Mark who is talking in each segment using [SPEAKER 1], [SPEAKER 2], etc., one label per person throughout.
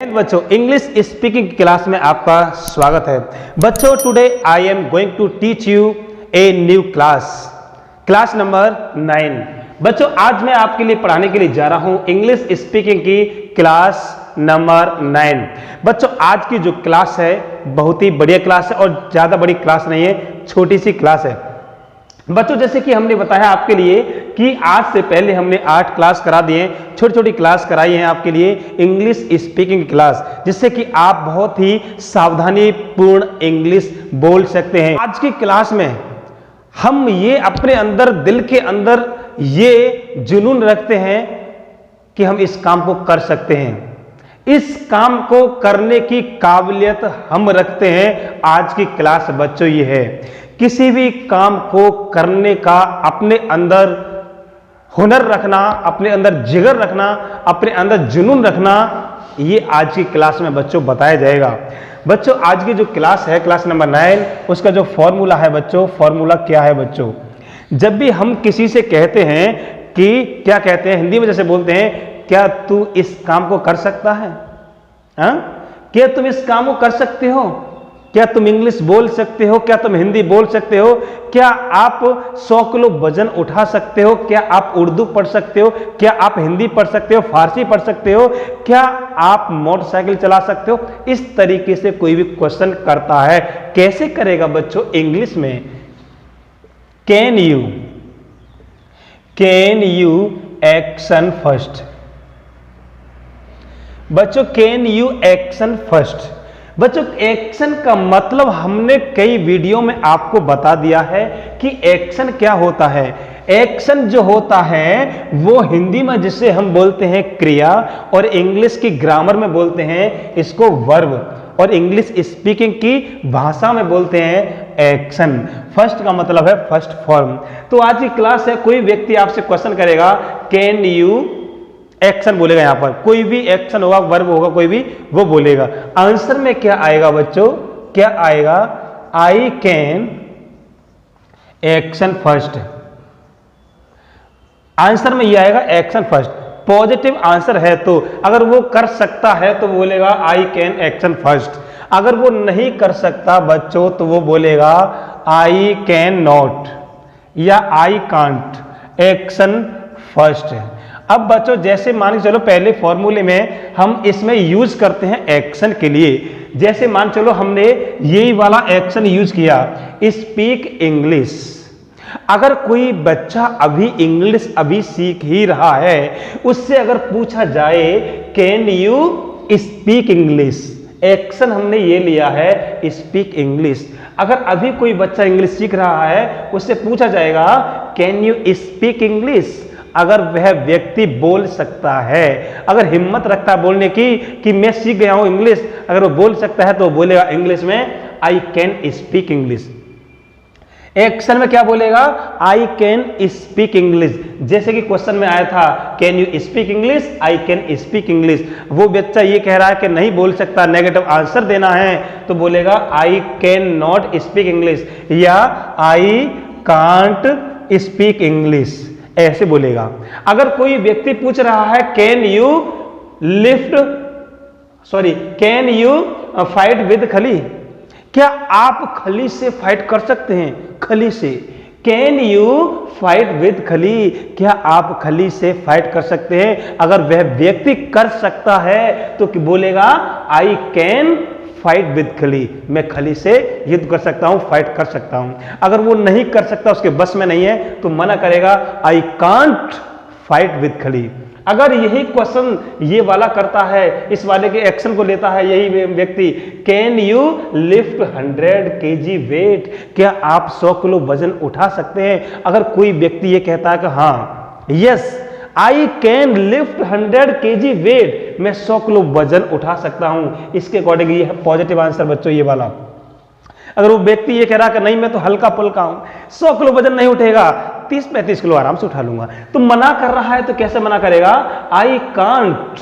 [SPEAKER 1] बच्चों, English speaking class में आपका स्वागत है। बच्चों, today I am going to teach you a new class number 9। बच्चों, आज मैं आपके लिए पढ़ाने के लिए जा रहा हूं इंग्लिश स्पीकिंग की क्लास नंबर 9। बच्चों, आज की जो क्लास है बहुत ही बढ़िया क्लास है और ज्यादा बड़ी क्लास नहीं है, छोटी सी क्लास है। बच्चों, जैसे कि हमने बताया आपके लिए कि आज से पहले हमने 8 क्लास करा दिए, छोटी छोटी क्लास कराई है आपके लिए इंग्लिश स्पीकिंग क्लास, जिससे कि आप बहुत ही सावधानी पूर्ण इंग्लिश बोल सकते हैं। आज की क्लास में हम ये अपने अंदर, दिल के अंदर ये जुनून रखते हैं कि हम इस काम को कर सकते हैं, इस काम को करने की काबिलियत हम रखते हैं। आज की क्लास बच्चों ये है, किसी भी काम को करने का अपने अंदर हुनर रखना, अपने अंदर जिगर रखना, अपने अंदर जुनून रखना, ये आज की क्लास में बच्चों बताया जाएगा। बच्चों, आज की जो क्लास है क्लास नंबर 9, उसका जो फॉर्मूला है बच्चों, फॉर्मूला क्या है बच्चों? जब भी हम किसी से कहते हैं कि क्या कहते हैं, हिंदी में जैसे बोलते हैं, क्या तू इस काम को कर सकता है? क्या तुम इस काम को कर सकते हो? क्या तुम इंग्लिश बोल सकते हो? क्या तुम हिंदी बोल सकते हो? क्या आप 100 किलो वजन उठा सकते हो? क्या आप उर्दू पढ़ सकते हो? क्या आप हिंदी पढ़ सकते हो? फारसी पढ़ सकते हो? क्या आप मोटरसाइकिल चला सकते हो? इस तरीके से कोई भी क्वेश्चन करता है, कैसे करेगा बच्चों? इंग्लिश में कैन यू एक्शन फर्स्ट। बच्चों, कैन यू एक्शन फर्स्ट। बच्चों, एक्शन का मतलब हमने कई वीडियो में आपको बता दिया है कि एक्शन क्या होता है। एक्शन जो होता है वो हिंदी में जिसे हम बोलते हैं क्रिया, और इंग्लिश की ग्रामर में बोलते हैं इसको वर्ब, और इंग्लिश स्पीकिंग की भाषा में बोलते हैं एक्शन। फर्स्ट का मतलब है फर्स्ट फॉर्म। तो आज की क्लास है, कोई व्यक्ति आपसे क्वेश्चन करेगा कैन यू एक्शन बोलेगा, यहां पर कोई भी एक्शन होगा, वर्ब होगा कोई भी, वो बोलेगा। आंसर में क्या आएगा बच्चों? क्या आएगा? I can action first. Answer में ये आएगा एक्शन फर्स्ट। पॉजिटिव आंसर है तो, अगर वो कर सकता है तो बोलेगा आई कैन एक्शन फर्स्ट। अगर वो नहीं कर सकता बच्चों तो वो बोलेगा आई कैन नॉट या आई कांट एक्शन फर्स्ट। अब बच्चों, जैसे मान के चलो पहले फॉर्मूले में हम इसमें यूज करते हैं एक्शन के लिए। जैसे मान चलो हमने यही वाला एक्शन यूज किया, स्पीक इंग्लिश। अगर कोई बच्चा अभी इंग्लिश अभी सीख ही रहा है, उससे अगर पूछा जाए can you speak English, action हमने ये लिया है स्पीक इंग्लिश। अगर अभी कोई बच्चा इंग्लिश सीख रहा है, उससे पूछा जाएगा कैन यू स्पीक इंग्लिश, अगर वह व्यक्ति बोल सकता है, अगर हिम्मत रखता है बोलने की कि मैं सीख गया हूं इंग्लिश, अगर वो बोल सकता है तो बोलेगा इंग्लिश में I can speak English. Action में क्या बोलेगा? I can speak English. जैसे कि क्वेश्चन में आया था can you speak English, I can speak English. वो बच्चा ये कह रहा है कि नहीं बोल सकता, नेगेटिव आंसर देना है, तो बोलेगा I can not speak English या आई कांट स्पीक इंग्लिश, ऐसे बोलेगा। अगर कोई व्यक्ति पूछ रहा है कैन यू फाइट विद खली, क्या आप खली से फाइट कर सकते हैं? खली से। कैन यू फाइट विद खली, क्या आप खली से फाइट कर सकते हैं? अगर वह व्यक्ति कर सकता है तो बोलेगा आई कैन फाइट विद खली, मैं खली से युद्ध कर सकता हूं, फाइट कर सकता हूं। अगर वो नहीं कर सकता, उसके बस में नहीं है, तो मना करेगा आई कांट फाइट विद खली। अगर यही क्वेश्चन ये वाला करता है, इस वाले के एक्शन को लेता है यही व्यक्ति, can you lift 100 kg weight, क्या आप 100 किलो वजन उठा सकते हैं? अगर कोई व्यक्ति ये कहता है कि हाँ yes I can lift 100 kg weight, मैं 100 किलो वजन उठा सकता हूं, इसके अकॉर्डिंग ये है पॉजिटिव आंसर बच्चों ये वाला। अगर वो व्यक्ति ये कह रहा कि नहीं मैं तो हल्का पुल्का हूं, 100 किलो वजन नहीं उठेगा, 30-35 किलो आराम से उठा लूंगा, तो मना कर रहा है, तो कैसे मना करेगा? I can't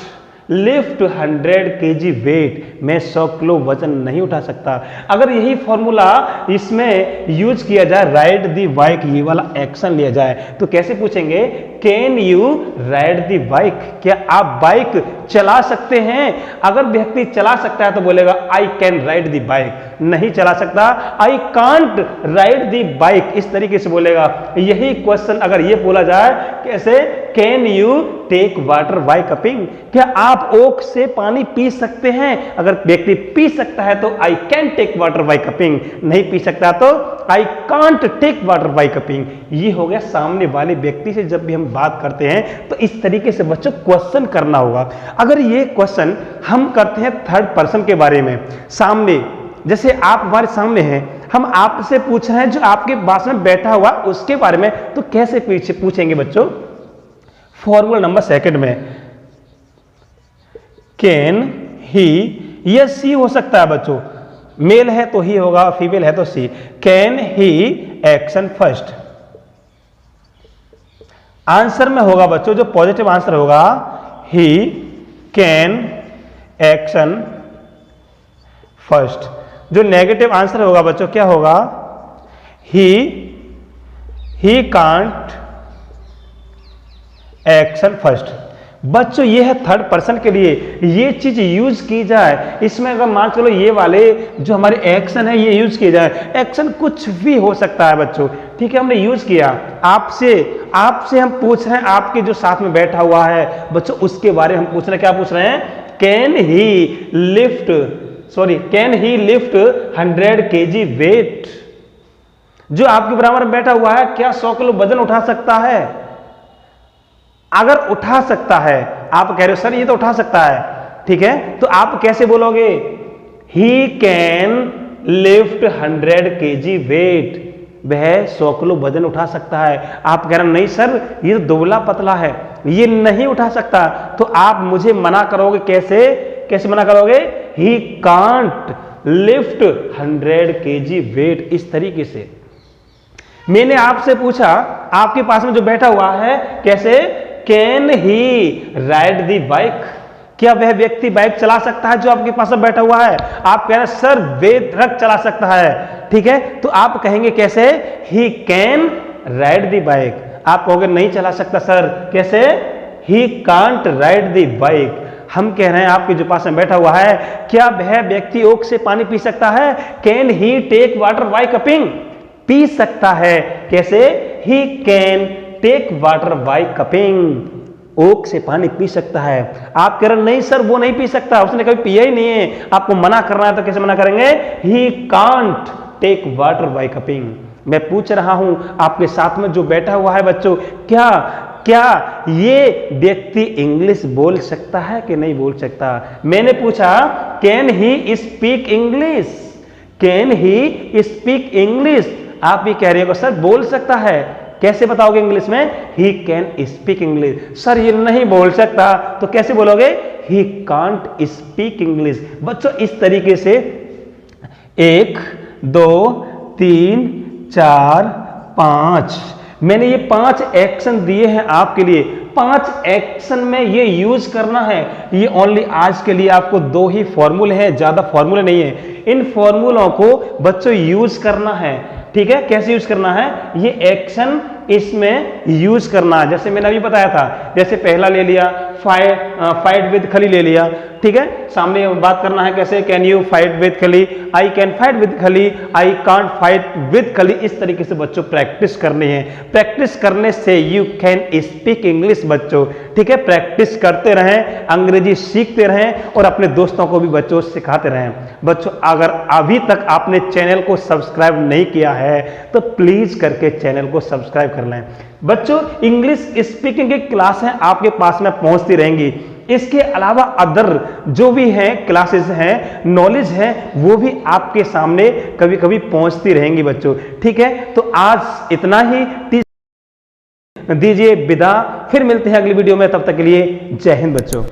[SPEAKER 1] lift 100 kg weight, मैं 100 किलो वजन नहीं उठा सकता। अगर यही फॉर्मूला इसमें यूज किया जाए, राइड दी बाइक, ये वाला एक्शन लिया जाए, तो कैसे पूछेंगे, can you ride the bike, क्या आप बाइक चला सकते हैं? अगर व्यक्ति चला सकता है तो बोलेगा I can ride the bike, नहीं चला सकता I can't ride the bike, इस तरीके से बोलेगा। यही क्वेश्चन अगर ये बोला जाए कैसे, can you take water by cupping, क्या आप ओक से पानी पी सकते हैं? अगर व्यक्ति पी सकता है तो I can take water by cupping, नहीं पी सकता तो I can't take water by cupping. ये हो गया सामने वाले व्यक्ति से जब भी हम बात करते हैं तो इस तरीके से बच्चों क्वेश्चन करना होगा। अगर ये क्वेश्चन हम करते हैं थर्ड पर्सन के बारे में, सामने जैसे आप हमारे सामने हैं, हम आपसे पूछ रहे हैं जो आपके पास में बैठा हुआ उसके बारे में, तो कैसे पूछेंगे बच्चों? फॉर्मूला नंबर सेकंड में कैन ही, यह सी हो सकता है बच्चों, मेल है तो ही होगा, फीमेल है तो C. Can he action first, answer में होगा बच्चों जो पॉजिटिव आंसर होगा, ही कैन एक्शन फर्स्ट। जो नेगेटिव आंसर होगा बच्चों क्या होगा, ही कांट एक्शन फर्स्ट। बच्चों ये है थर्ड पर्सन के लिए, ये चीज यूज की जाए, इसमें अगर मान चलो ये वाले जो हमारे एक्शन है ये यूज किए जाए, एक्शन कुछ भी हो सकता है बच्चों, ठीक है, हमने यूज किया। आपसे हम पूछ रहे हैं, आपके जो साथ में बैठा हुआ है बच्चों उसके बारे में हम पूछ रहे हैं, क्या पूछ रहे हैं, can he lift 100 kg weight, जो आपके बराबर बैठा हुआ है क्या 100 किलो वजन उठा सकता है? अगर उठा सकता है, आप कह रहे हो सर ये तो उठा सकता है, ठीक है, तो आप कैसे बोलोगे, he can lift 100 kg weight, वह 100 किलो वजन उठा सकता है। आप कह रहे नहीं सर ये तो दुबला पतला है, ये नहीं उठा सकता, तो आप मुझे मना करोगे, कैसे मना करोगे, he can't lift 100 kg weight, इस तरीके से। मैंने आपसे पूछा, आपके पास में जो बैठा हुआ है, कैसे, can he ride the bike, क्या वह व्यक्ति बाइक चला सकता है जो आपके पास में बैठा हुआ है? आप कह रहे हैं सर वे ट्रक चला सकता है, ठीक है, तो आप कहेंगे कैसे, he can ride the bike. आप कहोगे नहीं चला सकता सर, कैसे, he can't ride the bike. हम कह रहे हैं आपके जो पास में बैठा हुआ है, क्या वह व्यक्ति ओक से पानी पी सकता है? Can he take water by cupping, पी सकता है, कैसे, he can take water by cupping, ओक से पानी पी सकता है। आप कह रहे नहीं सर वो नहीं पी सकता, उसने कभी पिया ही नहीं है, आपको मना करना है तो कैसे मना करेंगे, he can't take water by cupping. मैं पूछ रहा हूं आपके साथ में जो बैठा हुआ है बच्चों, क्या ये व्यक्ति इंग्लिश बोल सकता है कि नहीं बोल सकता? मैंने पूछा can he speak English, can he speak English, आप ये कह रहे हो सर बोल सकता है, कैसे बताओगे इंग्लिश में, he can speak English. Sir ये नहीं बोल सकता, तो कैसे बोलोगे, ही कांट स्पीक इंग्लिश। बच्चों इस तरीके से 1 2 3 4 5 मैंने ये 5 एक्शन दिए हैं आपके लिए। 5 एक्शन में ये यूज करना है। ये ओनली आज के लिए आपको 2 ही फॉर्मूले हैं, ज्यादा फॉर्मूले नहीं है। इन फॉर्मूलों को बच्चों यूज करना है, ठीक है। कैसे यूज करना है, ये एक्शन इसमें यूज करना है। जैसे मैंने अभी बताया था, जैसे पहला ले लिया फाइट विद खली ले लिया, ठीक है। सामने बात करना है कैसे, कैन यू फाइट विद खली, आई कैन फाइट विद खली, आई कांट फाइट विद खली। इस तरीके से बच्चों प्रैक्टिस करनी है। प्रैक्टिस करने से यू कैन स्पीक इंग्लिश बच्चों, ठीक है। प्रैक्टिस करते रहें, अंग्रेजी सीखते रहें और अपने दोस्तों को भी बच्चों सिखाते रहें। बच्चों अगर अभी तक आपने चैनल को सब्सक्राइब नहीं किया है तो प्लीज करके चैनल को सब्सक्राइब कर लें। बच्चों इंग्लिश स्पीकिंग की क्लासें आपके पास में पहुंचती रहेंगी। इसके अलावा अदर जो भी हैं क्लासेस हैं, नॉलेज है, वो भी आपके सामने कभी कभी पहुंचती रहेंगी बच्चों, ठीक है। तो आज इतना ही, दीजिए विदा, फिर मिलते हैं अगली वीडियो में। तब तक के लिए जय हिंद बच्चों।